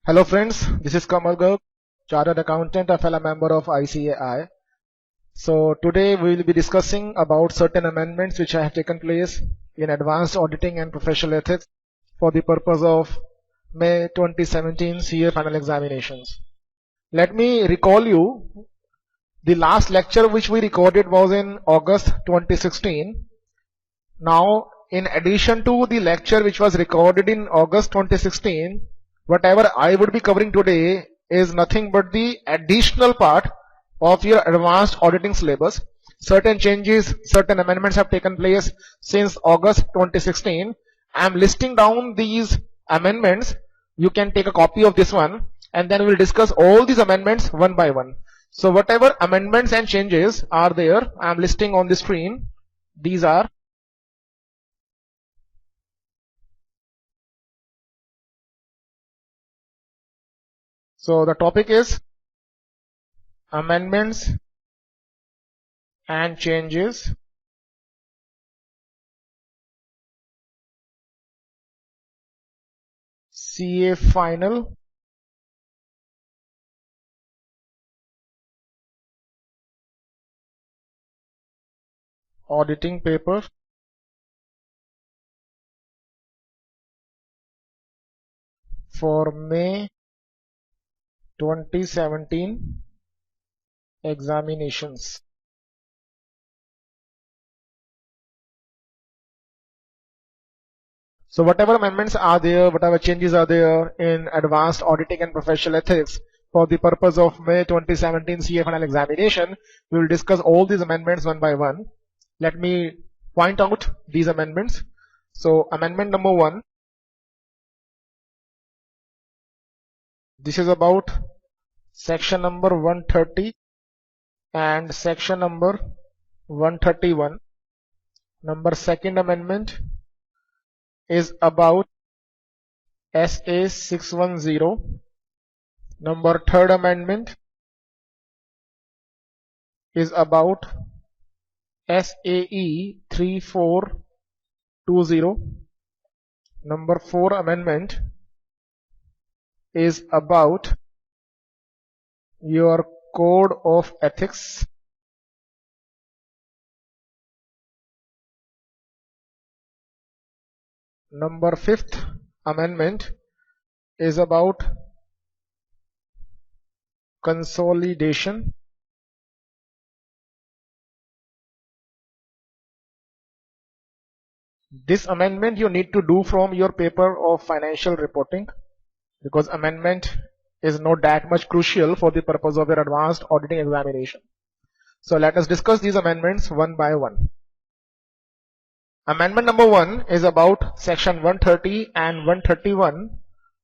Hello friends, this is Kamal Garg, Chartered Accountant and fellow member of ICAI. So today we will be discussing about certain amendments which have taken place in advanced auditing and professional ethics for the purpose of May 2017 CA final examinations. Let me recall you, the last lecture which we recorded was in August 2016. Now, in addition to the lecture which was recorded in August 2016, whatever I would be covering today is nothing but the additional part of your advanced auditing syllabus. Certain changes, certain amendments have taken place since August 2016. I am listing down these amendments. You can take a copy of this one and then we'll discuss all these amendments one by one. So whatever amendments and changes are there, I am listing on the screen. These are. So the topic is amendments and changes CA final auditing paper for May 2017 examinations. So whatever amendments are there, whatever changes are there in advanced auditing and professional ethics for the purpose of May 2017 CA final examination, we will discuss all these amendments one by one. Let me point out these amendments. So amendment number 1, this is about section number 130 and section number 131. Number second amendment is about SA 610. Number third amendment is about SAE 3420. Number 4 amendment is about your code of ethics. Number 5th amendment is about consolidation. This amendment you need to do from your paper of financial reporting, because amendment is not that much crucial for the purpose of your advanced auditing examination. So let us discuss these amendments one by one. Amendment number 1 is about section 130 and 131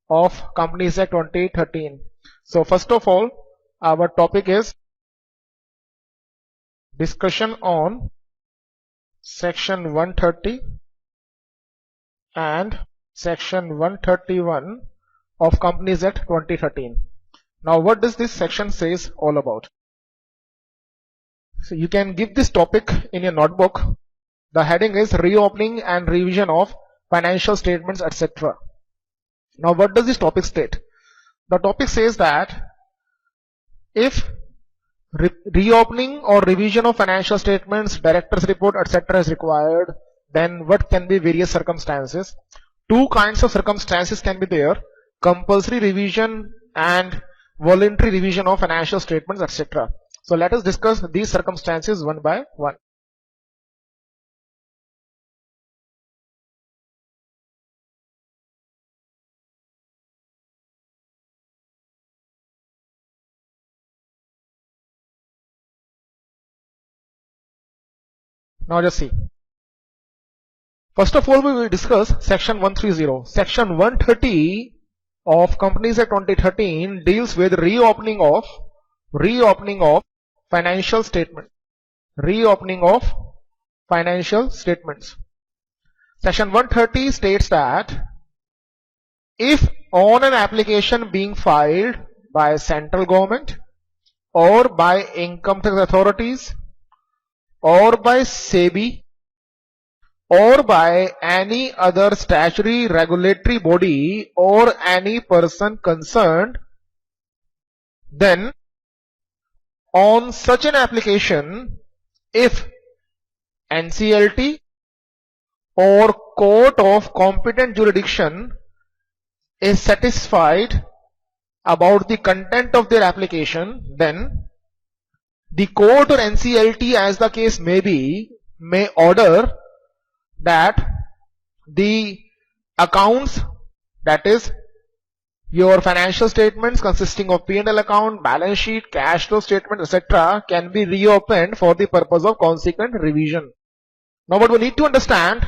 of Companies Act 2013. So first of all, our topic is discussion on section 130 and section 131 of Companies Act 2013. Now what does this section says all about? So you can give this topic in your notebook. The heading is reopening and revision of financial statements, etc. Now what does this topic state? The topic says that if reopening or revision of financial statements, director's report, etc. is required, then what can be various circumstances? Two kinds of circumstances can be there: compulsory revision and voluntary revision of financial statements, etc. So let us discuss these circumstances one by one. Now just see. First of all, we will discuss section 130. Section 130 of Companies Act 2013 deals with reopening of financial statements. Reopening of financial statements. Section 130 states that if on an application being filed by central government or by income tax authorities or by SEBI or by any other statutory regulatory body or any person concerned, then on such an application, if NCLT or court of competent jurisdiction is satisfied about the content of their application, then the court or NCLT, as the case may be, may order that the accounts, that is your financial statements consisting of P&L account, balance sheet, cash flow statement, etc., can be reopened for the purpose of consequent revision. Now what we need to understand,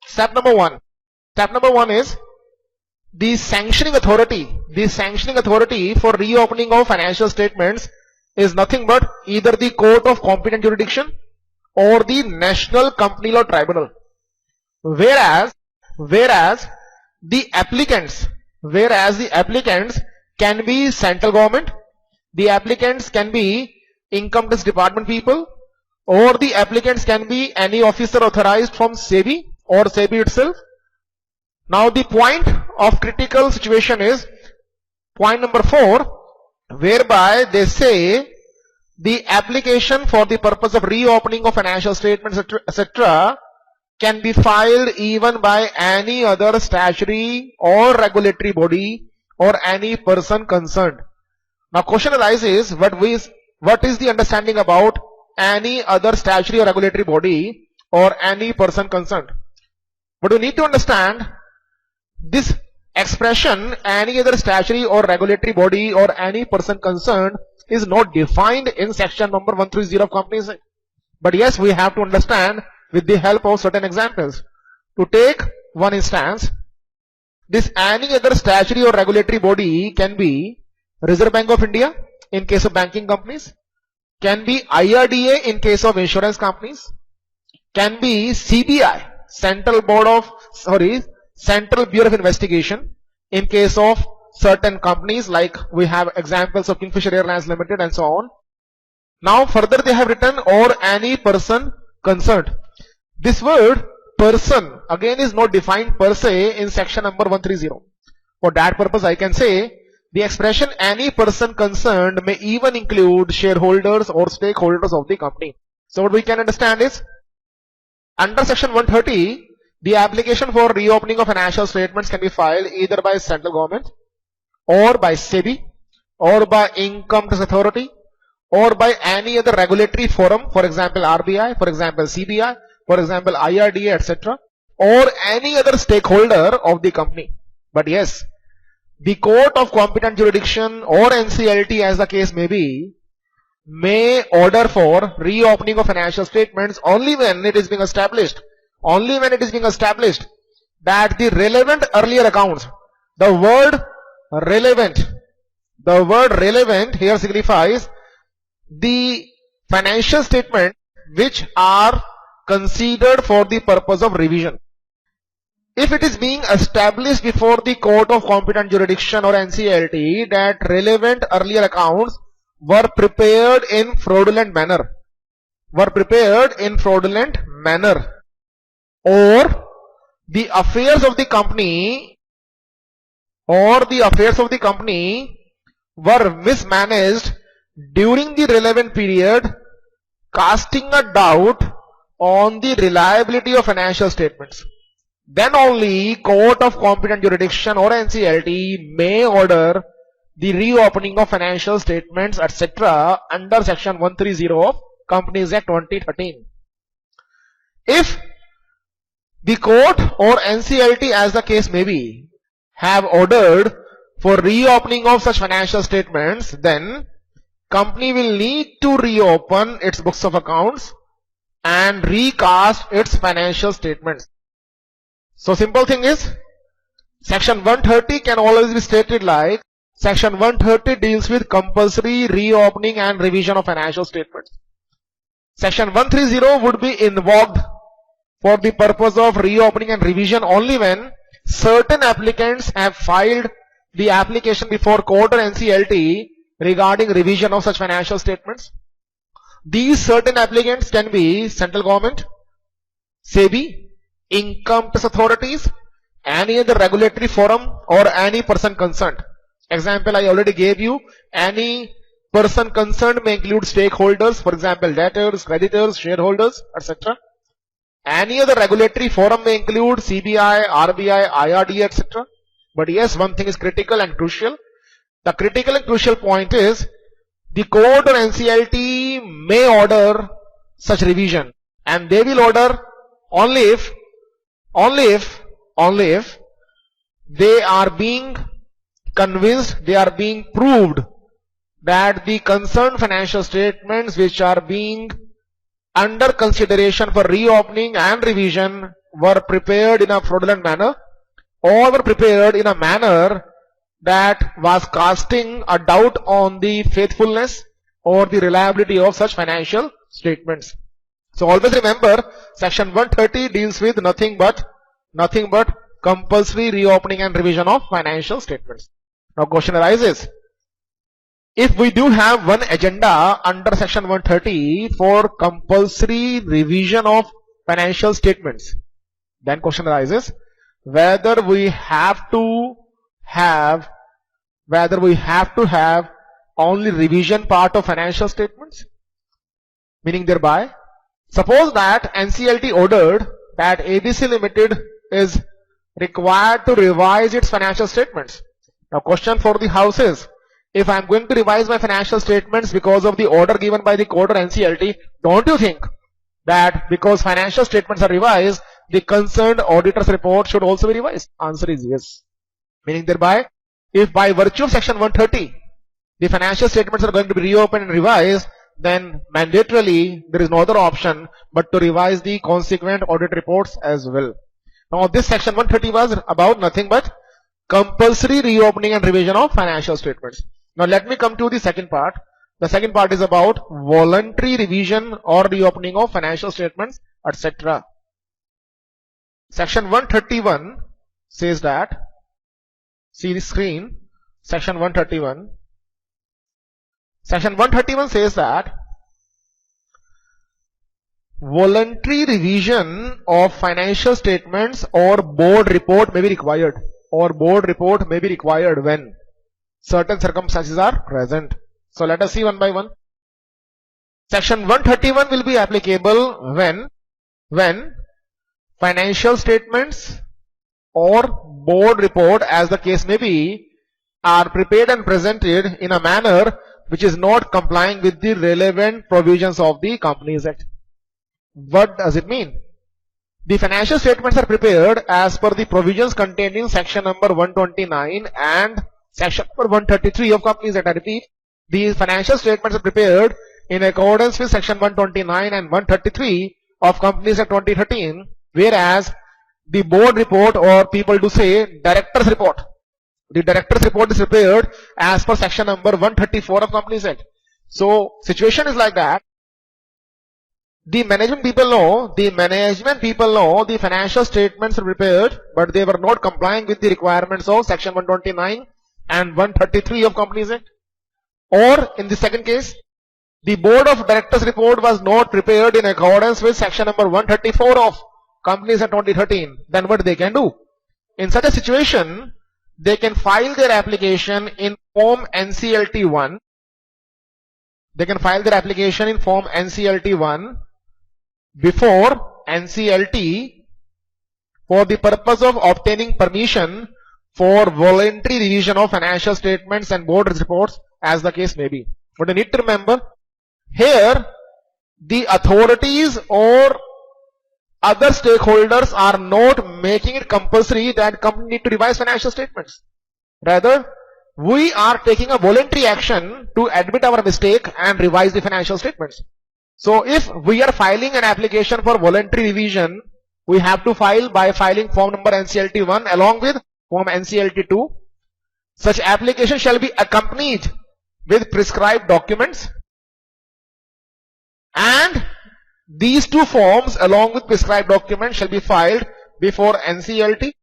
step number one. Step number one is the sanctioning authority. The sanctioning authority for reopening of financial statements is nothing but either the court of competent jurisdiction or the National Company Law Tribunal. Whereas the applicants can be central government, the applicants can be income tax department people, or the applicants can be any officer authorized from SEBI or SEBI itself. Now the point of critical situation is point number 4, whereby they say the application for the purpose of reopening of financial statements, etc., can be filed even by any other statutory or regulatory body or any person concerned. Now question arises, what is the understanding about any other statutory or regulatory body or any person concerned? But we need to understand this expression, any other statutory or regulatory body or any person concerned, is not defined in section number 130 of Companies Act. But yes, we have to understand with the help of certain examples. To take one instance, this any other statutory or regulatory body can be Reserve Bank of India in case of banking companies, can be IRDA in case of insurance companies, can be CBI, Central Bureau of Investigation in case of certain companies, like we have examples of Kingfisher Airlines Limited and so on. Now further they have written or any person concerned. This word person again is not defined per se in section number 130. For that purpose I can say the expression any person concerned may even include shareholders or stakeholders of the company. So what we can understand is, under section 130, the application for reopening of financial statements can be filed either by central government or by SEBI or by income tax authority or by any other regulatory forum, for example RBI, for example CBI, for example IRDA, etc., or any other stakeholder of the company. But yes, the court of competent jurisdiction or NCLT, as the case may be, may order for reopening of financial statements only when it is being established, that the relevant earlier accounts, the word relevant here signifies the financial statements which are considered for the purpose of revision. If it is being established before the court of competent jurisdiction or NCLT that relevant earlier accounts were prepared in fraudulent manner, or the affairs of the company were mismanaged during the relevant period, casting a doubt on the reliability of financial statements, then only court of competent jurisdiction or NCLT may order the reopening of financial statements, etc., under section 130 of Companies Act 2013. If the court or NCLT, as the case may be, have ordered for reopening of such financial statements, then company will need to reopen its books of accounts and recast its financial statements. So simple thing is, section 130 can always be stated like, section 130 deals with compulsory reopening and revision of financial statements. Section 130 would be invoked for the purpose of reopening and revision only when certain applicants have filed the application before court or NCLT regarding revision of such financial statements. These certain applicants can be central government, SEBI, income tax authorities, any other regulatory forum, or any person concerned. Example I already gave you. Any person concerned may include stakeholders, for example, debtors, creditors, shareholders, etc. Any other regulatory forum may include CBI, RBI, IRDA, etc. But yes, one thing is critical and crucial. The critical and crucial point is the court or NCLT may order such revision, and they will order only if they are being convinced, they are being proved that the concerned financial statements which are being under consideration for reopening and revision were prepared in a fraudulent manner, or were prepared in a manner that was casting a doubt on the faithfulness or the reliability of such financial statements. So always remember, section 130 deals with nothing but compulsory reopening and revision of financial statements. Now question arises, if we do have one agenda under section 130 for compulsory revision of financial statements, then question arises whether we have to have only revision part of financial statements. Meaning thereby, suppose that NCLT ordered that ABC Limited is required to revise its financial statements. Now question for the house is, if I am going to revise my financial statements because of the order given by the court or NCLT, don't you think that because financial statements are revised, the concerned auditor's report should also be revised? Answer is yes. Meaning thereby, if by virtue of section 130, the financial statements are going to be reopened and revised, then mandatorily there is no other option but to revise the consequent audit reports as well. Now this section 130 was about nothing but compulsory reopening and revision of financial statements. Now let me come to the second part. The second part is about voluntary revision or reopening of financial statements, etc. Section 131 says that, see the screen, section 131. Section 131 says that voluntary revision of financial statements or board report may be required, when certain circumstances are present. So let us see one by one. Section 131 will be applicable when financial statements or board report, as the case may be, are prepared and presented in a manner which is not complying with the relevant provisions of the Companies Act. What does it mean? The financial statements are prepared as per the provisions contained in section number 129 and section number 133 of Companies Act. I repeat, the financial statements are prepared in accordance with section 129 and 133 of Companies Act 2013, whereas the board report, or people do say director's report, the director's report is prepared as per section number 134 of Companies Act. So situation is like that. The management people know the financial statements are prepared, but they were not complying with the requirements of section 129 and 133 of Companies Act. Or in the second case, the board of directors report was not prepared in accordance with section number 134 of Companies Act 2013. Then what they can do? In such a situation, they can file their application in form NCLT1. They can file their application in form NCLT1 before NCLT for the purpose of obtaining permission for voluntary revision of financial statements and board reports, as the case may be. But you need to remember, here the authorities or other stakeholders are not making it compulsory that company need to revise financial statements. Rather, we are taking a voluntary action to admit our mistake and revise the financial statements. So if we are filing an application for voluntary revision, we have to file by filing form number NCLT1 along with form NCLT2. Such application shall be accompanied with prescribed documents, and these two forms along with prescribed documents shall be filed before NCLT.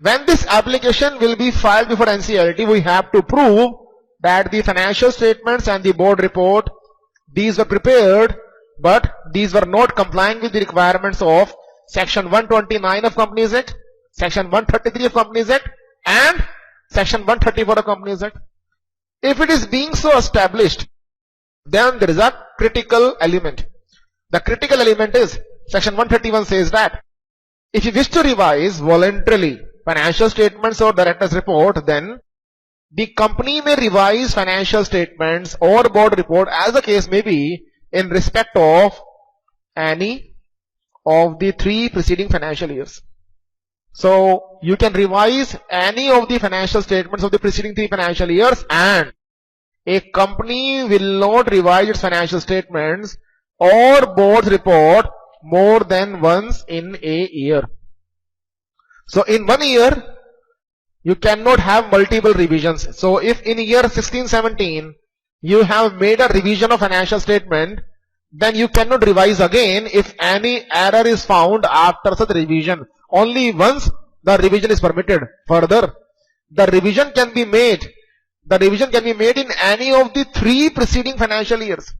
When this application will be filed before NCLT, we have to prove that the financial statements and the board report, these were prepared but these were not complying with the requirements of Section 129 of Companies Act, Section 133 of Companies Act, and Section 134 of Companies Act. If it is being so established, then there is a critical element. The critical element is Section 131 says that if you wish to revise voluntarily financial statements or director's report, then the company may revise financial statements or board report as the case may be in respect of any of the 3 preceding financial years. So you can revise any of the financial statements of the preceding 3 financial years, and a company will not revise its financial statements or board's report more than once in a year. So in 1 year, you cannot have multiple revisions. So if in year 16-17, you have made a revision of financial statement, then you cannot revise again if any error is found after such revision. Only once the revision is permitted. Further, the revision can be made in any of the 3 preceding financial years.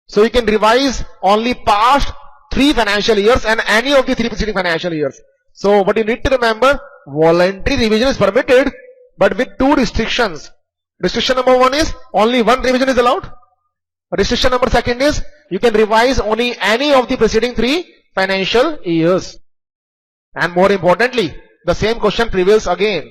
So you can revise only past 3 financial years and any of the 3 preceding financial years. So what you need to remember, voluntary revision is permitted, but with 2 restrictions. Restriction number 1 is only 1 revision is allowed. Restriction number 2 is you can revise only any of the preceding 3 financial years. And more importantly, the same question prevails again.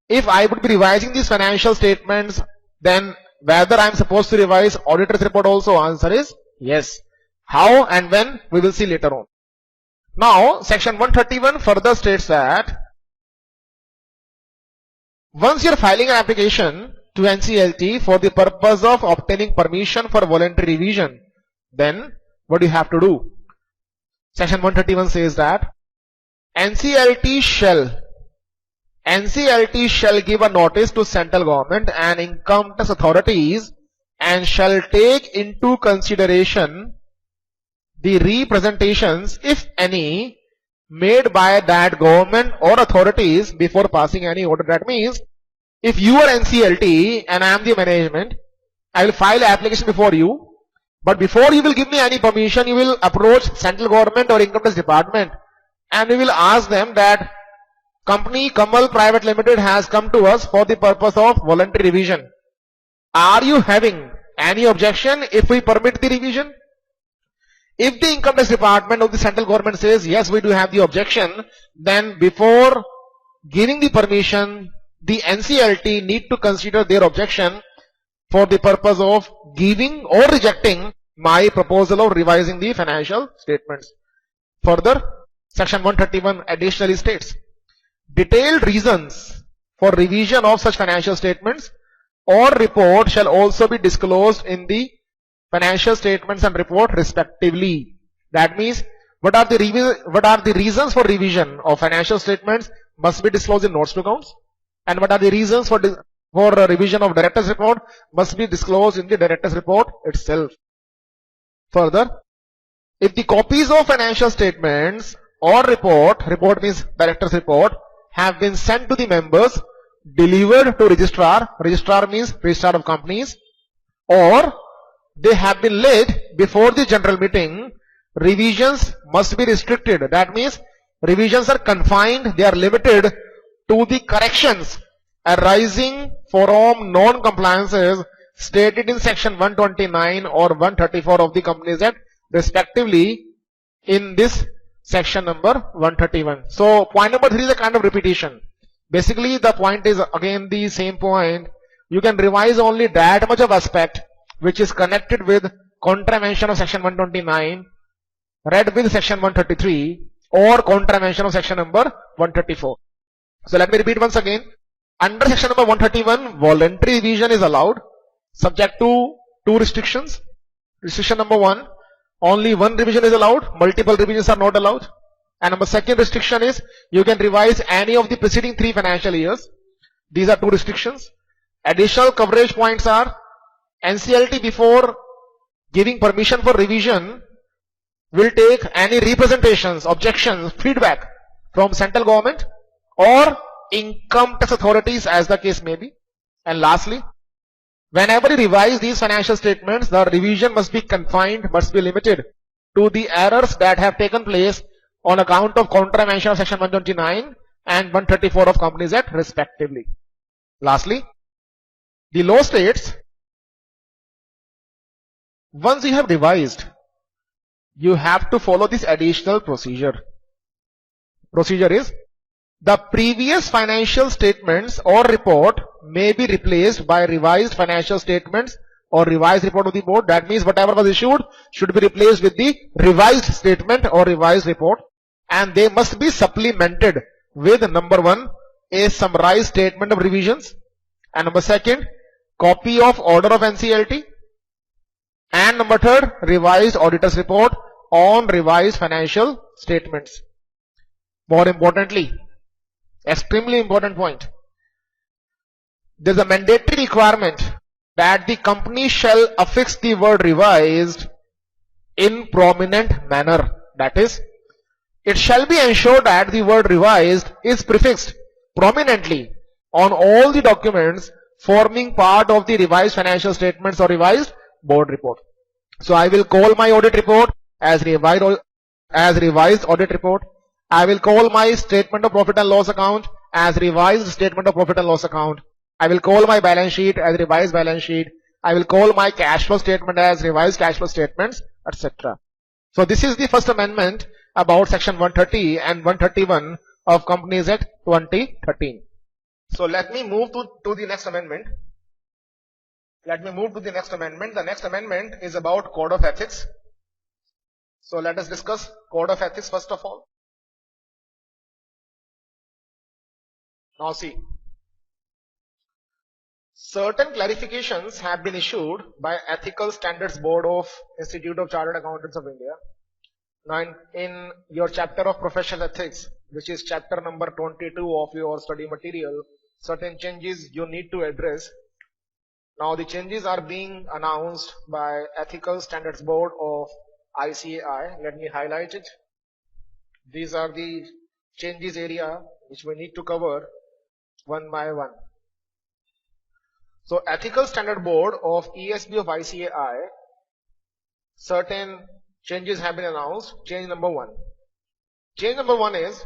If I would be revising these financial statements, then whether I am supposed to revise auditor's report also? Answer is yes. How and when, we will see later on. Now, Section 131 further states that once you are filing an application to NCLT for the purpose of obtaining permission for voluntary revision, then what do you have to do? Section 131 says that NCLT shall give a notice to central government and income tax authorities and shall take into consideration the representations, if any, made by that government or authorities before passing any order. That means, if you are NCLT and I am the management, I will file an application before you, but before you will give me any permission, you will approach central government or income tax department and you will ask them that company Kamal Private Limited has come to us for the purpose of voluntary revision. Are you having any objection if we permit the revision? If the income tax department of the central government says yes, we do have the objection, then before giving the permission, the NCLT need to consider their objection for the purpose of giving or rejecting my proposal of revising the financial statements. Further, Section 131 additionally states, detailed reasons for revision of such financial statements or report shall also be disclosed in the financial statements and report respectively. That means, what are the reasons for revision of financial statements must be disclosed in notes to accounts, and what are the reasons for revision of director's report must be disclosed in the director's report itself. Further, if the copies of financial statements or report means director's report, have been sent to the members, delivered to registrar means registrar of companies, or they have been laid before the general meeting, revisions must be restricted. That means revisions are confined, they are limited to the corrections arising from non-compliances stated in Section 129 or 134 of the Companies Act, respectively, in this section number 131. So point number 3 is a kind of repetition. Basically the point is again the same point. You can revise only that much of aspect which is connected with contravention of Section 129 read with Section 133 or contravention of Section number 134. So let me repeat once again. Under Section number 131, voluntary revision is allowed subject to 2 restrictions. Restriction number 1, only 1 revision is allowed, multiple revisions are not allowed. And number 2nd restriction is you can revise any of the preceding 3 financial years. These are 2 restrictions. Additional coverage points are NCLT before giving permission for revision will take any representations, objections, feedback from central government or income tax authorities as the case may be. And lastly, Whenever you revise these financial statements, the revision must be confined, must be limited to the errors that have taken place on account of contravention of section 129 and 134 of Companies Act respectively. Lastly, the law states, once you have revised, you have to follow this additional procedure. Procedure is, the previous financial statements or report may be replaced by revised financial statements or revised report of the board. That means whatever was issued should be replaced with the revised statement or revised report, and they must be supplemented with number 1, a summarized statement of revisions, and number 2, copy of order of NCLT, and number 3, revised auditor's report on revised financial statements. More importantly, extremely important point, there is a mandatory requirement that the company shall affix the word revised in prominent manner. That is, it shall be ensured that the word revised is prefixed prominently on all the documents forming part of the revised financial statements or revised board report. So I will call my audit report as revised audit report. I will call my statement of profit and loss account as revised statement of profit and loss account. I will call my balance sheet as revised balance sheet. I will call my cash flow statement as revised cash flow statements, etc. So this is the first amendment about section 130 and 131 of Companies Act 2013. So let me move to the next amendment. The next amendment is about Code of Ethics. So let us discuss Code of Ethics first of all. Now see, certain clarifications have been issued by Ethical Standards Board of Institute of Chartered Accountants of India. Now in your chapter of professional ethics, which is chapter number 22 of your study material, certain changes you need to address. Now the changes are being announced by Ethical Standards Board of ICAI. Let me highlight it. These are the changes area which we need to cover one by one. So Ethical Standard Board of ESB of ICAI, certain changes have been announced. Change number 1. Change number 1 is,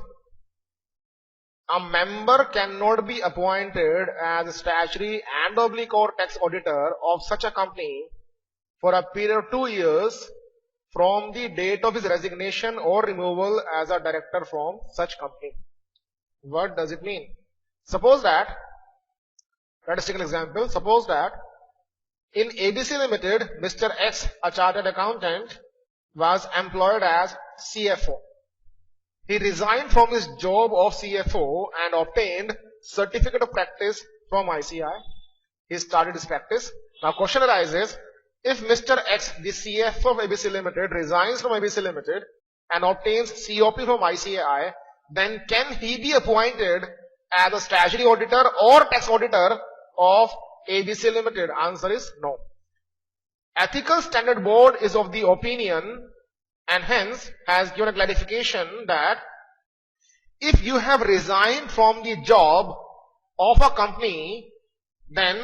a member cannot be appointed as a statutory and or tax auditor of such a company for a period of 2 years from the date of his resignation or removal as a director from such company. What does it mean? Suppose that, let us take an example. Suppose that in ABC Limited, Mr. X, a chartered accountant, was employed as CFO. He resigned from his job of CFO and obtained certificate of practice from ICAI. He started his practice. Now question arises, if Mr. X, the CFO of ABC Limited, resigns from ABC Limited and obtains COP from ICAI, then can he be appointed as a statutory auditor or tax auditor of ABC Limited? Answer is no. Ethical Standard Board is of the opinion and hence has given a clarification that if you have resigned from the job of a company, then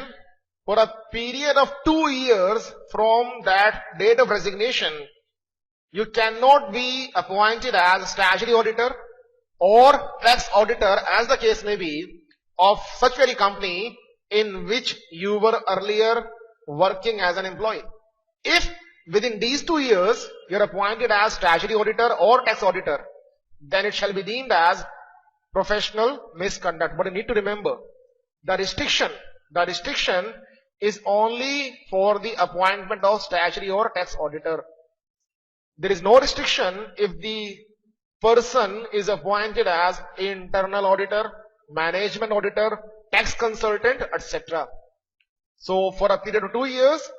for a period of 2 years from that date of resignation, you cannot be appointed as a statutory auditor or tax auditor, as the case may be, of such very company in which you were earlier working as an employee. If within these 2 years you are appointed as statutory auditor or tax auditor, then it shall be deemed as professional misconduct. But you need to remember, the restriction is only for the appointment of statutory or tax auditor. There is no restriction if the person is appointed as internal auditor, management auditor, tax consultant, etc. So for a period of 2 years,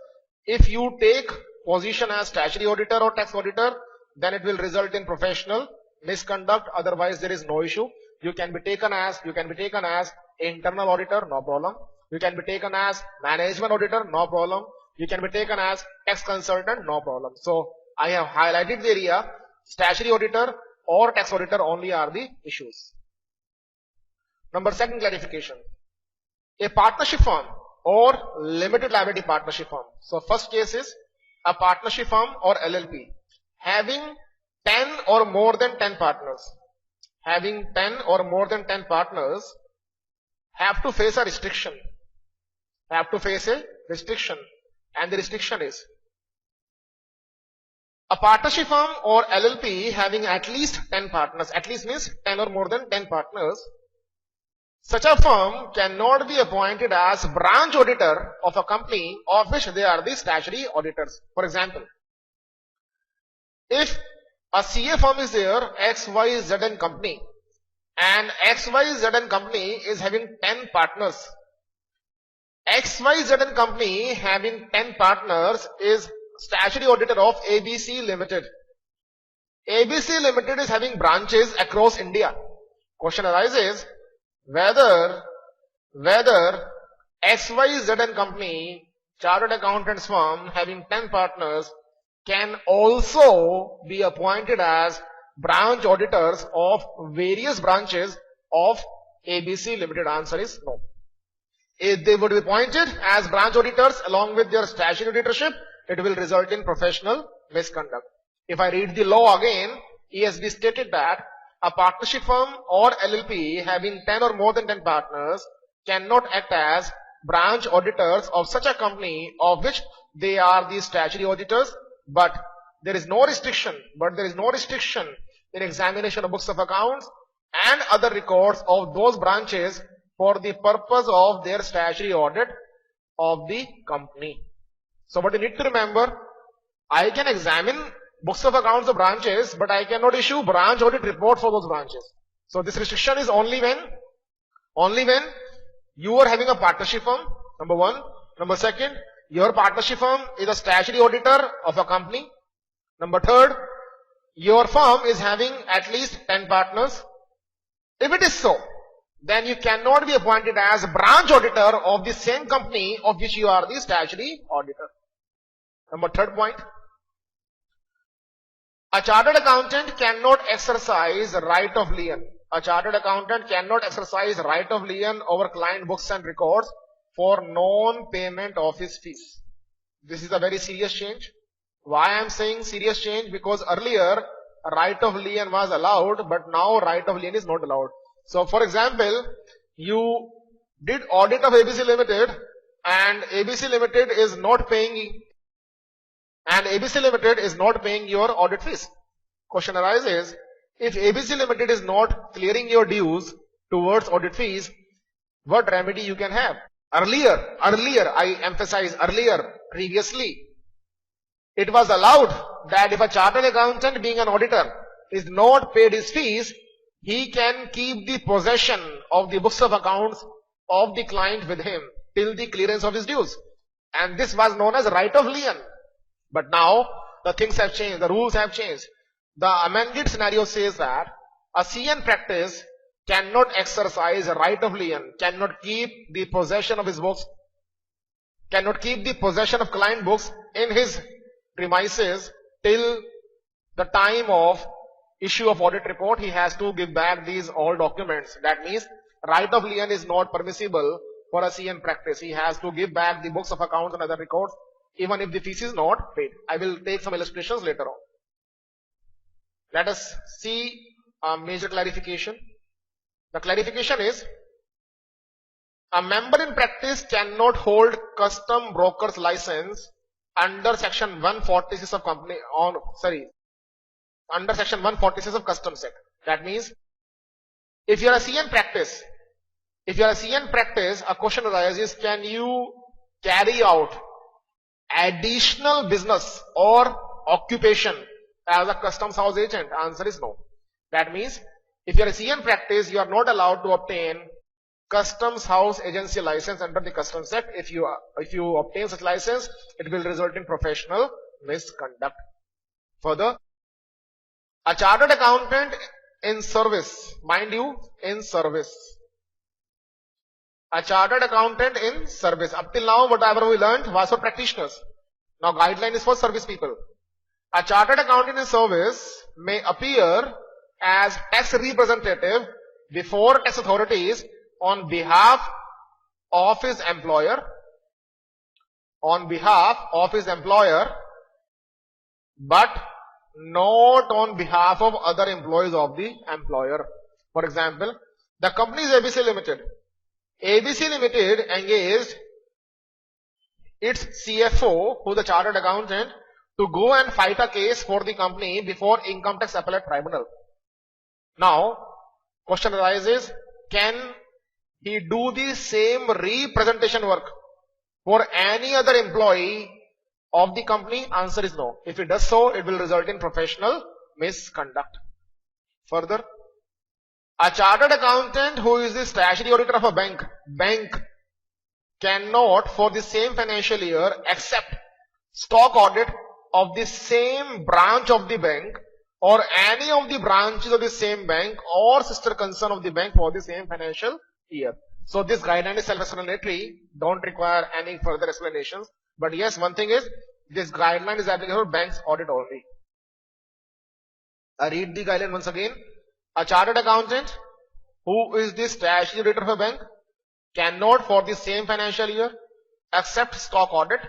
if you take position as statutory auditor or tax auditor, then it will result in professional misconduct. Otherwise, there is no issue. You can be taken as internal auditor, no problem. You can be taken as management auditor, no problem. You can be taken as tax consultant, no problem. So I have highlighted the area. Statutory auditor or tax auditor only are the issues. Number second clarification. A partnership firm or limited liability partnership firm. So first case is a partnership firm or LLP having 10 or more than 10 partners. Having 10 or more than 10 partners have to face a restriction. Have to face a restriction. And the restriction is a partnership firm or LLP having at least 10 partners. At least means 10 or more than 10 partners. Such a firm cannot be appointed as branch auditor of a company of which they are the statutory auditors. For example, if a CA firm is there, XYZ company, and XYZ company is having 10 partners. XYZ company having 10 partners is statutory auditor of ABC Limited. ABC Limited is having branches across India. Question arises whether XYZ company, chartered accountants firm having 10 partners can also be appointed as branch auditors of various branches of ABC Limited. Answer is no. If they would be appointed as branch auditors along with their statutory auditorship, it will result in professional misconduct. If I read the law again, ESB stated that a partnership firm or LLP having 10 or more than 10 partners cannot act as branch auditors of such a company of which they are the statutory auditors, but there is no restriction in examination of books of accounts and other records of those branches for the purpose of their statutory audit of the company. So what you need to remember, I can examine books of accounts of branches, but I cannot issue branch audit report for those branches. So this restriction is only when you are having a partnership firm, number one. Number second, your partnership firm is a statutory auditor of a company. Number third, your firm is having at least 10 partners. If it is so, then you cannot be appointed as branch auditor of the same company of which you are the statutory auditor. Number third point, a chartered accountant cannot exercise right of lien. A chartered accountant cannot exercise right of lien over client books and records for non-payment of his fees. This is a very serious change. Why I am saying serious change? Because earlier a right of lien was allowed, but now right of lien is not allowed. So for example, you did audit of ABC Limited and ABC Limited is not paying your audit fees. Question arises, if ABC Limited is not clearing your dues towards audit fees, what remedy you can have? Earlier, I emphasize earlier, previously, it was allowed that if a chartered accountant being an auditor is not paid his fees, he can keep the possession of the books of accounts of the client with him till the clearance of his dues. And this was known as right of lien. But now the things have changed, the rules have changed. The amended scenario says that a CN practice cannot exercise a right of lien, cannot keep the possession of his books, cannot keep the possession of client books in his premises till the time of issue of audit report. He has to give back these all documents. That means right of lien is not permissible for a CN practice. He has to give back the books of accounts and other records even if the fees is not paid. I will take some illustrations later on. Let us see a major clarification. The clarification is, a member in practice cannot hold custom broker's license under section 146 of under section 146 of Customs Act. That means, if you are a CN practice, a question arises, can you carry out additional business or occupation as a customs house agent? Answer is no. That means, if you are a CN practice, you are not allowed to obtain customs house agency license under the Customs Act. If you obtain such license, it will result in professional misconduct. Further, a chartered accountant in service, mind you, in service. A chartered accountant in service. Up till now, whatever we learned was for practitioners. Now, guideline is for service people. A chartered accountant in service may appear as tax representative before tax authorities on behalf of his employer on behalf of his employer, but not on behalf of other employees of the employer. For example, the company is ABC Limited. ABC Limited engaged its CFO, who is the chartered accountant, to go and fight a case for the company before Income Tax Appellate Tribunal. Now, question arises, can he do the same representation work for any other employee of the company? Answer is no. If he does so, it will result in professional misconduct. Further, a chartered accountant who is the statutory auditor of a bank cannot for the same financial year accept stock audit of the same branch of the bank or any of the branches of the same bank or sister concern of the bank for the same financial year. So this guideline is self-explanatory, don't require any further explanations. But yes, one thing is, this guideline is applicable for banks audit only. I read the guideline once again. A chartered accountant who is the statutory auditor of a bank cannot for the same financial year accept stock audit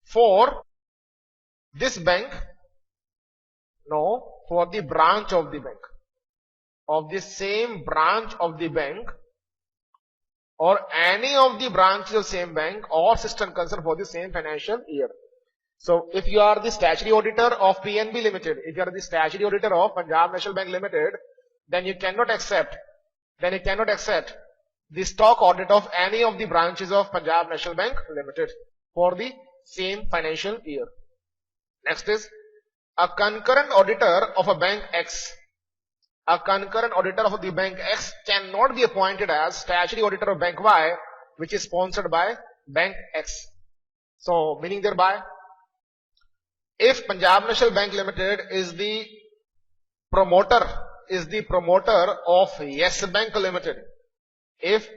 for this bank, no, for the branch of the bank, of the same branch of the bank or any of the branches of same bank or sister concern for the same financial year. So if you are the statutory auditor of PNB Limited, if you are the statutory auditor of Punjab National Bank Limited, then you cannot accept the stock audit of any of the branches of Punjab National Bank Limited for the same financial year. Next is a concurrent auditor of a bank X. A concurrent auditor of the bank X cannot be appointed as statutory auditor of bank Y, which is sponsored by bank X. So meaning thereby, if Punjab National Bank Limited is the promoter of Yes Bank Limited, if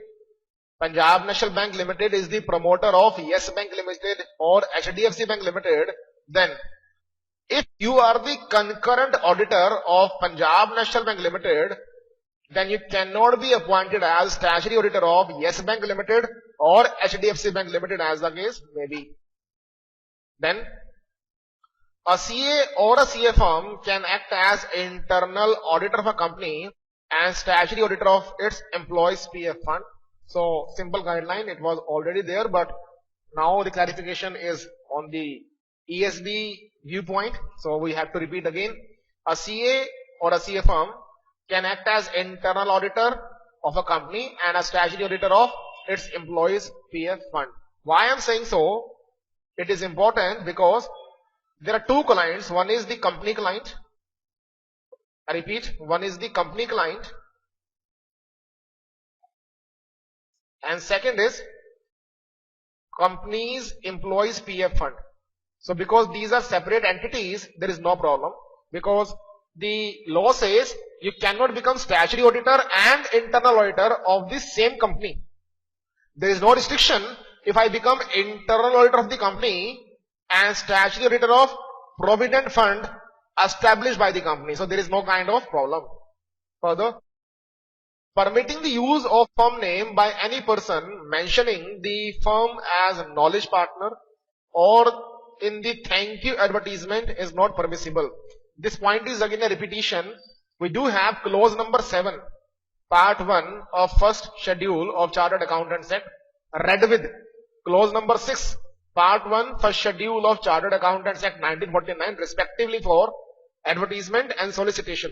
Punjab National Bank Limited is the promoter of Yes Bank Limited or HDFC Bank Limited, then if you are the concurrent auditor of Punjab National Bank Limited, then you cannot be appointed as statutory auditor of Yes Bank Limited or HDFC Bank Limited, as the case may be. Then a CA or a CA firm can act as internal auditor of a company and statutory auditor of its employees' PF fund. So simple guideline, it was already there, but now the clarification is on the ESB viewpoint. So we have to repeat again. A CA or a CA firm can act as internal auditor of a company and a statutory auditor of its employees' PF fund. Why I am saying so? It is important because there are two clients. One is the company client. I repeat, one is the company client, and second is company's employees PF fund. So because these are separate entities, there is no problem, because the law says you cannot become statutory auditor and internal auditor of the same company. There is no restriction if I become internal auditor of the company and statutory auditor of provident fund established by the company. So there is no kind of problem. Further, permitting the use of firm name by any person mentioning the firm as knowledge partner or in the thank you advertisement is not permissible. This point is again a repetition. We do have clause number 7, part 1 of first schedule of Chartered Accountants Act read with clause number 6, part 1 first schedule of Chartered Accountants Act 1949 respectively for advertisement and solicitation.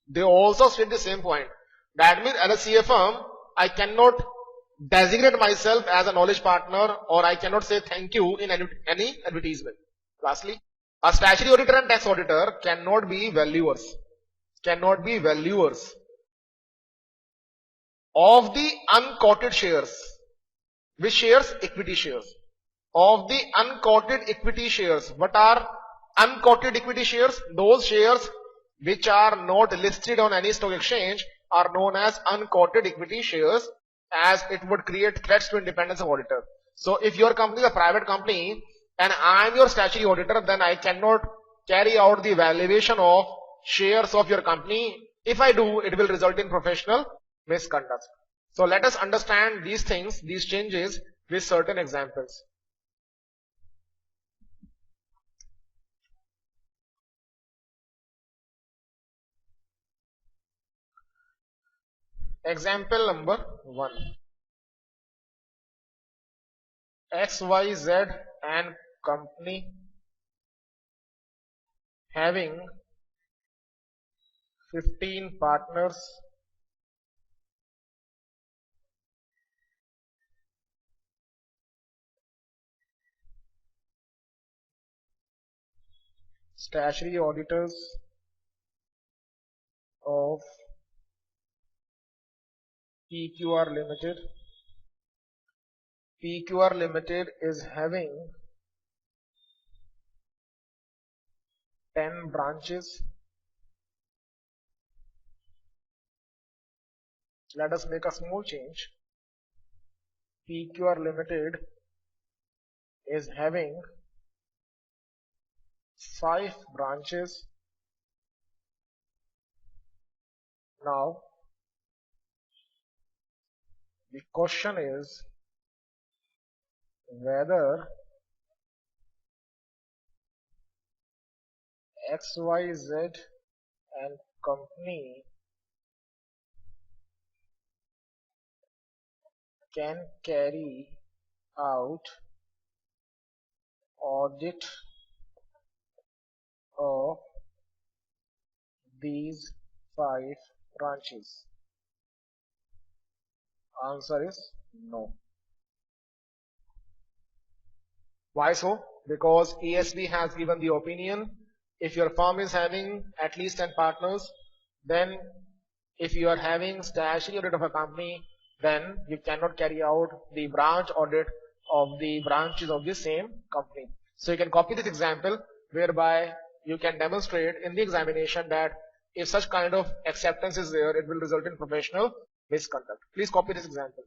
They also state the same point. That means as a CA firm, I cannot designate myself as a knowledge partner or I cannot say thank you in any advertisement. Lastly, a statutory auditor and tax auditor cannot be valuers. Of the unquoted shares. Which shares? Equity shares. Of the unquoted equity shares. What are unquoted equity shares? Those shares which are not listed on any stock exchange are known as unquoted equity shares, as it would create threats to independence of auditor. So if your company is a private company and I am your statutory auditor, then I cannot carry out the valuation of shares of your company. If I do, it will result in professional misconduct. So let us understand these things, these changes with certain examples. Example number 1. XYZ and company having 15 partners statutory auditors of PQR Limited. PQR Limited is having 10 branches. Let us make a small change. PQR Limited is having 5 branches. Now the question is whether XYZ and company can carry out audit of these 5 branches. Answer is no. Why so? Because ESB has given the opinion, if your firm is having at least 10 partners, then if you are having statutory audit of a company, then you cannot carry out the branch audit of the branches of the same company. So you can copy this example whereby you can demonstrate in the examination that if such kind of acceptance is there, it will result in professional misconduct. Please copy this example.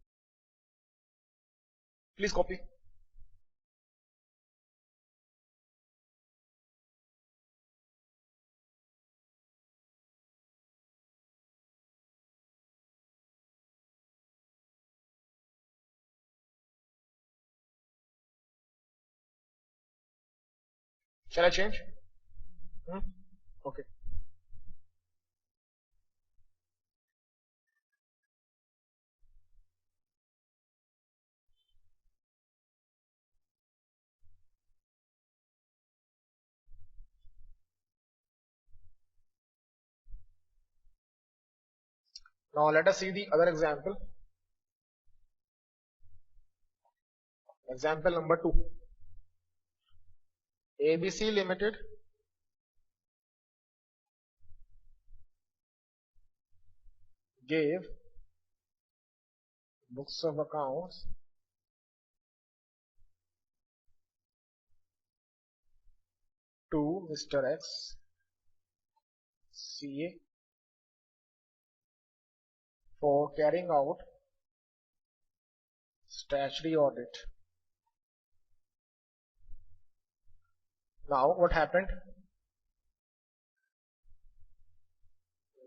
Please copy. Shall I change? Okay. Now let us see the other example. Example number 2. ABC Limited gave books of accounts to Mr. X, CA, for carrying out statutory audit. Now what happened?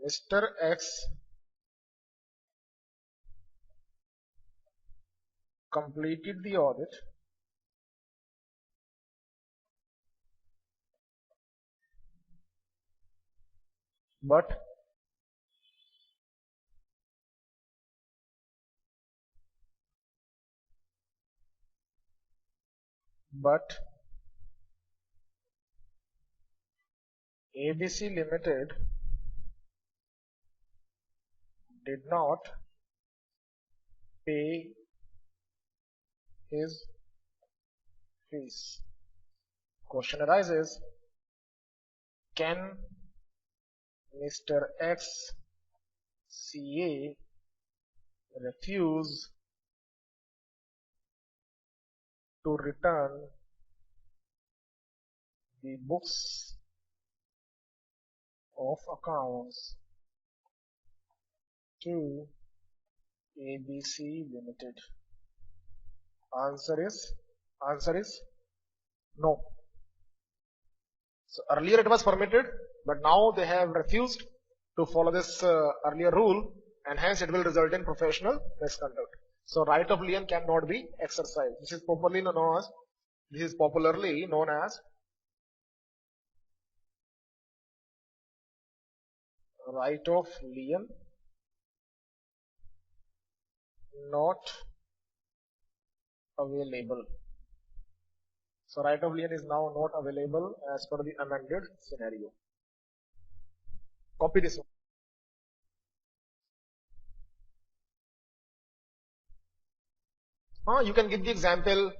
Mr. X completed the audit, but ABC Limited did not pay his fees. Question arises, can Mr. X, CA refuse to return the books of accounts to ABC Limited? Answer is no. So earlier it was permitted, but now they have refused to follow this earlier rule. and hence it will result in professional misconduct. So right of lien cannot be exercised. This is popularly known as right of lien not available. So right of lien is now not available as per the amended scenario. Copy this one. You can give the example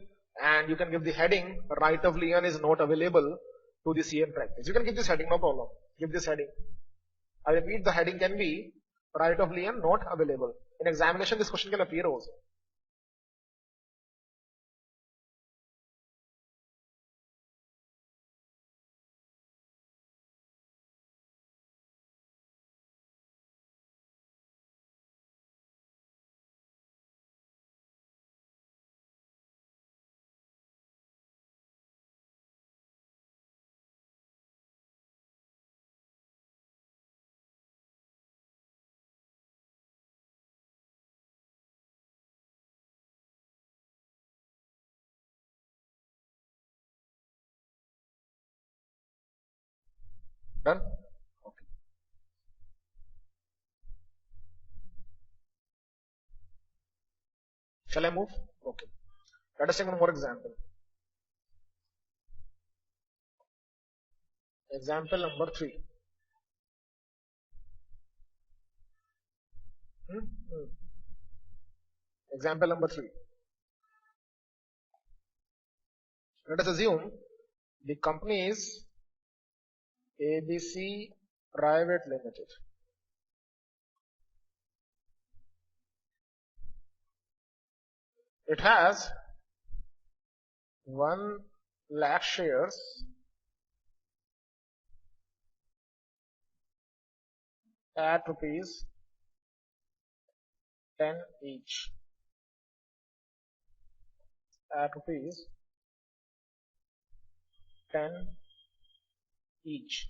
and you can give the heading, right of lien is not available to the CM practice. You can give this heading, no problem. Give this heading. I repeat, the heading can be right of lien not available. In examination, this question can appear also. Done? Okay. Shall I move? Okay. Let us take one more example. Example number 3. Example number 3. Let us assume the company is ABC Private Limited. It has 1 lakh shares at rupees 10 each. At rupees 10 each.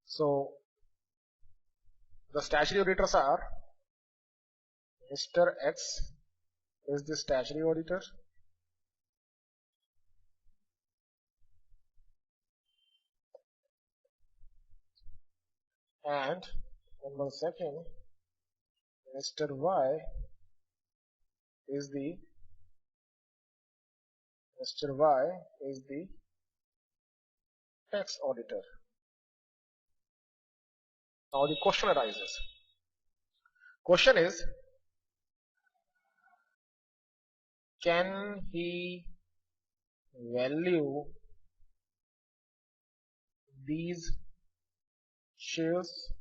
So the statutory auditors are Mr. X is the statutory auditor, and number second, Mr. Y is the tax auditor. Now the question arises. Question is, can he value these shares?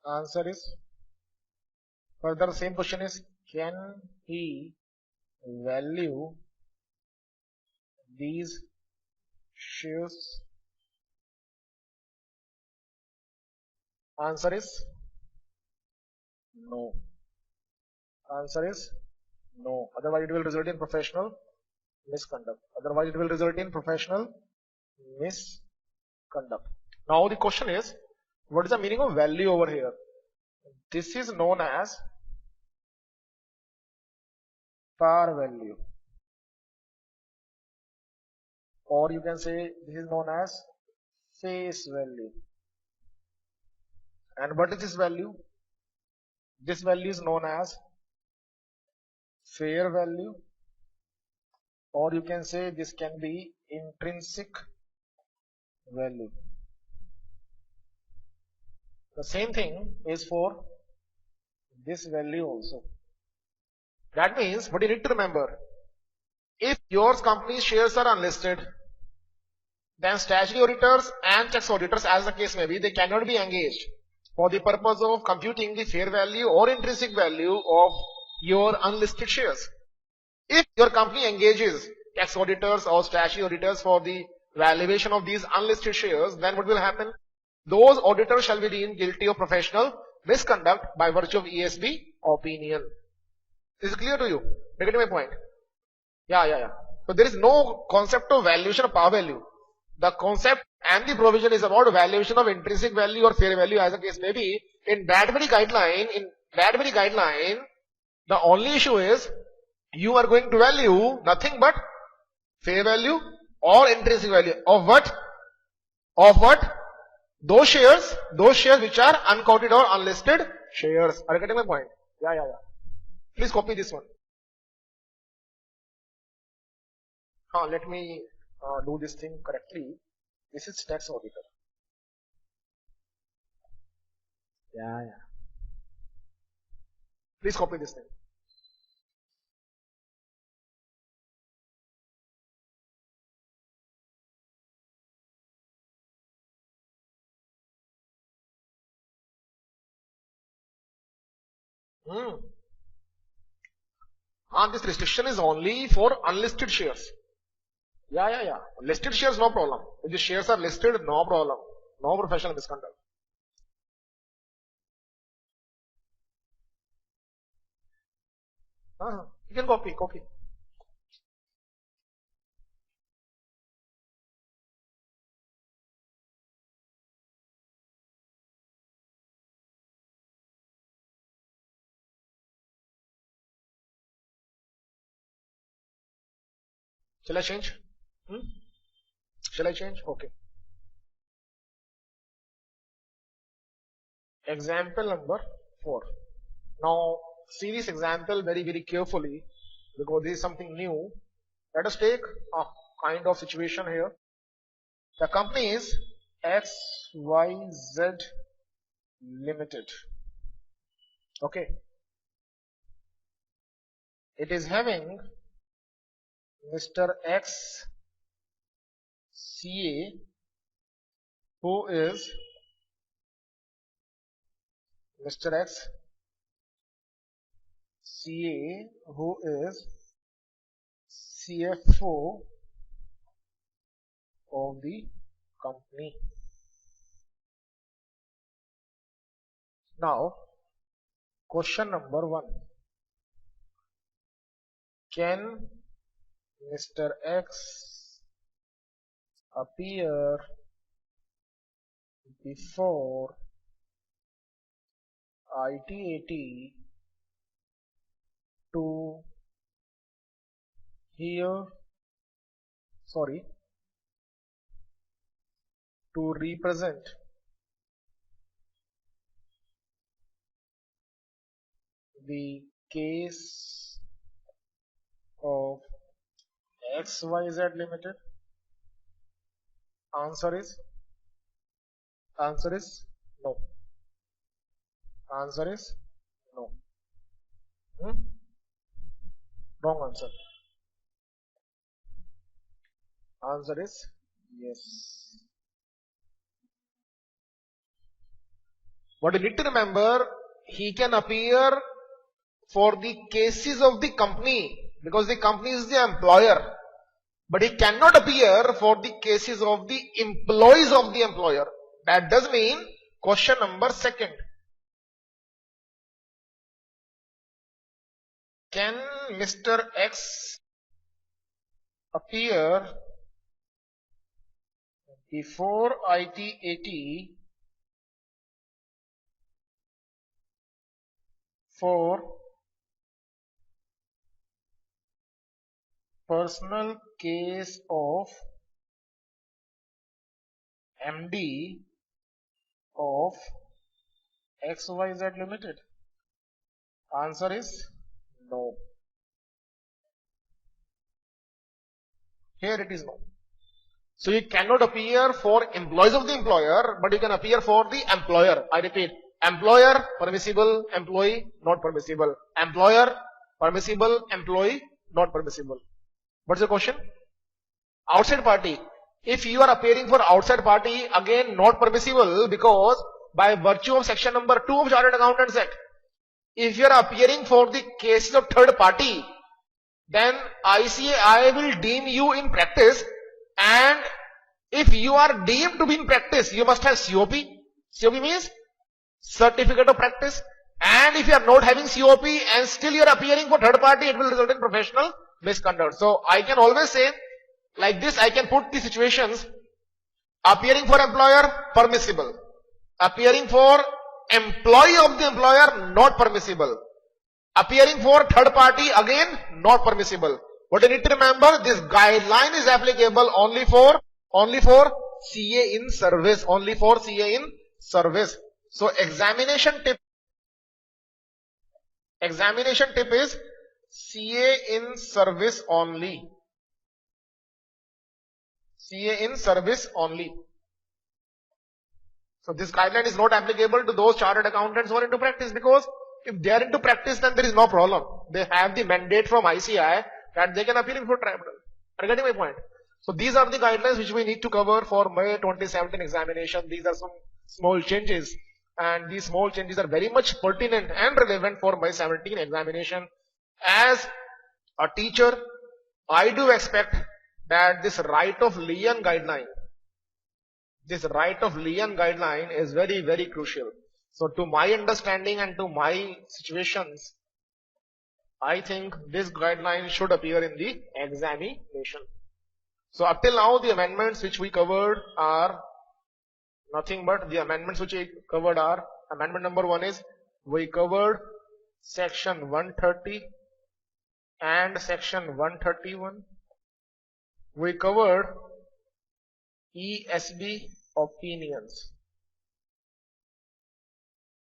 Answer is, further same question is, can he value these shares? Answer is no. Answer is no. Otherwise it will result in professional misconduct. Now the question is, what is the meaning of value over here? This is known as par value, or you can say this is known as face value. And what is this value? This value is known as fair value, or you can say this can be intrinsic value. The same thing is for this value also. That means, what you need to remember, if your company's shares are unlisted, then statutory auditors and tax auditors, as the case may be, they cannot be engaged for the purpose of computing the fair value or intrinsic value of your unlisted shares. If your company engages tax auditors or statutory auditors for the valuation of these unlisted shares, then what will happen? those auditors shall be deemed guilty of professional misconduct by virtue of ESB opinion. Is it clear to you? Getting my point? Yeah. So there is no concept of valuation of par value. The concept and the provision is about valuation of intrinsic value or fair value as the case may be. In Bradbury guideline, the only issue is you are going to value nothing but fair value or intrinsic value of what? Those shares which are unquoted or unlisted shares. Are you getting my point? Yeah. Please copy this one. Let me do this thing correctly. This is tax auditor. Yeah. Please copy this thing. This restriction is only for unlisted shares. Yeah. Listed shares, no problem. If the shares are listed, no problem. No professional misconduct. You can copy. Shall I change? Shall I change? Okay. Example number 4. Now see this example very carefully because this is something new. Let us take a kind of situation here. The company is XYZ Limited. Okay. It is having Mr. X CA, who is Mr. X CA, who is CFO of the company. Now, question number 1. Can Mr. X appear before ITAT to represent the case of XYZ Limited? Answer is no. Answer is no. Wrong answer. Answer is yes. What you need to remember, he can appear for the cases of the company because the company is the employer, but he cannot appear for the cases of the employees of the employer. That does mean question number 2. Can Mr. X appear before ITAT for personal case of MD of XYZ Limited? Answer is no. Here it is no. So you cannot appear for employees of the employer, but you can appear for the employer. I repeat, employer permissible, employee not permissible. Employer permissible, employee not permissible. What's the question? Outside party. If you are appearing for outside party, again not permissible, because by virtue of section number 2 of Chartered Accountants Act, if you are appearing for the cases of third party, then ICAI will deem you in practice, and if you are deemed to be in practice, you must have COP, COP means certificate of practice. And if you are not having COP and still you are appearing for third party, it will result in professional misconduct. So I can always say like this, I can put the situations: appearing for employer, permissible; appearing for employee of the employer, not permissible; appearing for third party, again not permissible. But you need to remember, this guideline is applicable only for CA in service, only for CA in service. So examination tip is CA in service only. CA in service only. So this guideline is not applicable to those chartered accountants who are into practice, because if they are into practice, then there is no problem. They have the mandate from ICAI that they can appeal before tribunal. Are you getting my point? So these are the guidelines which we need to cover for May 2017 examination. These are some small changes, and these small changes are very much pertinent and relevant for May 17 examination. As a teacher, I do expect that this right of lien guideline is very, very crucial. So to my understanding and to my situations, I think this guideline should appear in the examination. So up till now, the amendments which we covered are nothing but amendment number 1 is, we covered section 130 and section 131. We covered ESB opinions.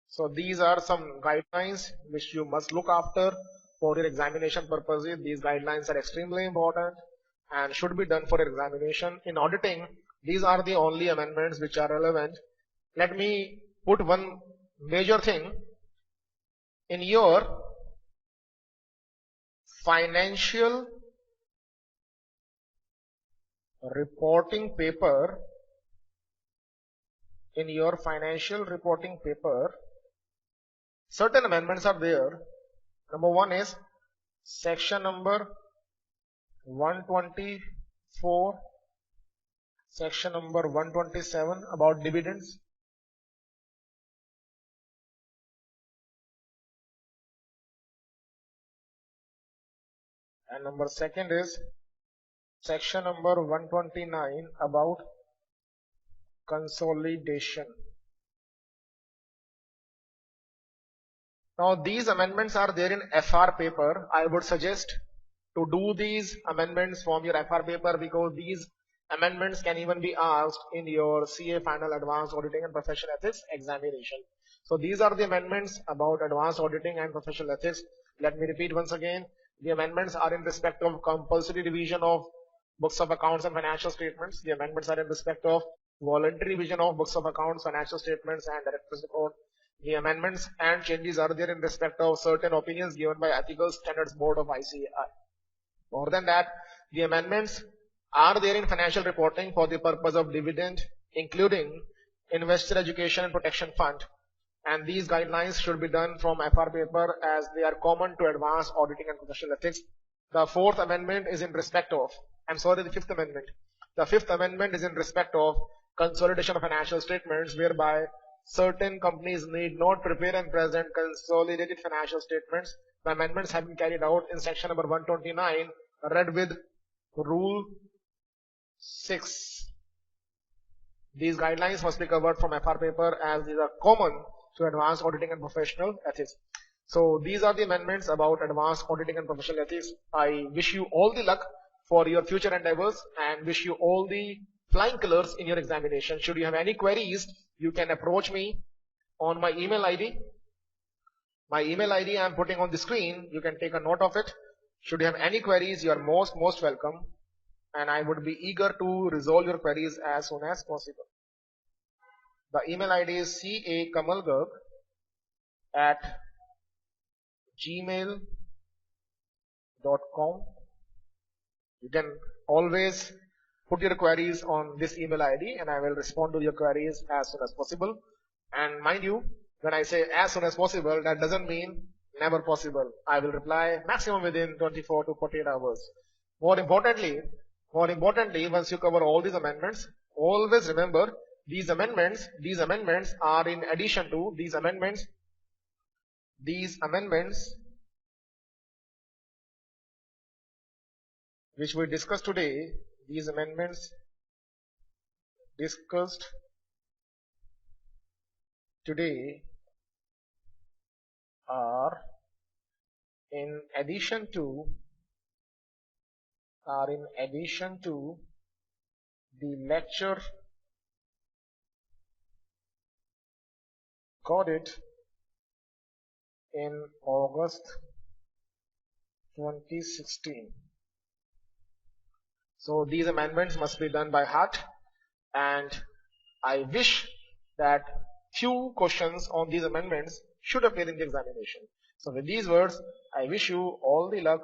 So these are some guidelines which you must look after for your examination purposes. These guidelines are extremely important and should be done for examination. In auditing, these are the only amendments which are relevant. Let me put one major thing. In your financial reporting paper, certain amendments are there. Number 1 is section number 124, section number 127 about dividends. And number 2 is section number 129 about consolidation. Now these amendments are there in FR paper. I would suggest to do these amendments from your FR paper, because these amendments can even be asked in your CA final advanced auditing and professional ethics examination. So these are the amendments about advanced auditing and professional ethics. Let me repeat once again. The amendments are in respect of compulsory revision of books of accounts and financial statements. The amendments are in respect of voluntary revision of books of accounts, financial statements and director's report. The amendments and changes are there in respect of certain opinions given by Ethical Standards Board of ICAI. More than that, the amendments are there in financial reporting for the purpose of dividend, including investor education and protection fund. And these guidelines should be done from FR paper, as they are common to advanced auditing and professional ethics. The 4th amendment is in respect of, the 5th amendment. The 5th amendment is in respect of consolidation of financial statements, whereby certain companies need not prepare and present consolidated financial statements. The amendments have been carried out in section number 129, read with rule 6. These guidelines must be covered from FR paper, as these are common to advanced auditing and professional ethics. So these are the amendments about advanced auditing and professional ethics. I wish you all the luck for your future endeavors and wish you all the flying colors in your examination. Should you have any queries, you can approach me on my email ID. My email ID I am putting on the screen. You can take a note of it. Should you have any queries, you are most welcome, and I would be eager to resolve your queries as soon as possible. The email ID is cakamalgarg@gmail.com. You can always put your queries on this email ID and I will respond to your queries as soon as possible. And mind you, when I say as soon as possible, that doesn't mean never possible. I will reply maximum within 24 to 48 hours. More importantly, once you cover all these amendments, always remember These amendments are in addition to these amendments which we discussed today. These amendments discussed today are in addition to the lecture recorded in August 2016. So these amendments must be done by heart, and I wish that few questions on these amendments should appear in the examination. So with these words, I wish you all the luck,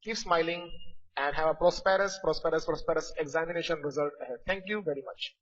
keep smiling, and have a prosperous examination result ahead. Thank you very much.